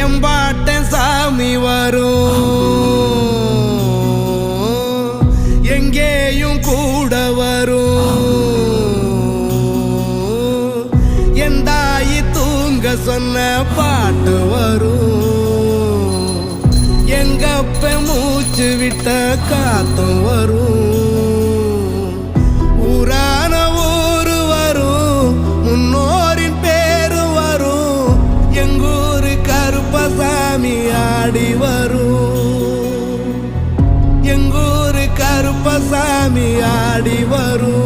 எம்பாட்ட சாமி வரும், எங்கேயும் கூட வரும். என் தாயி தூங்க சொன்ன பாட்டு வரும், எங்கப்ப மூச்சு விட்ட காத்தும் வரும். ஊரான ஊரு வரும், முன்னோரின் பேரு வரும். எங்கூரு கருப்பசாமி ஆடி வரும், எங்கூரு கருப்பசாமி ஆடி வரும்.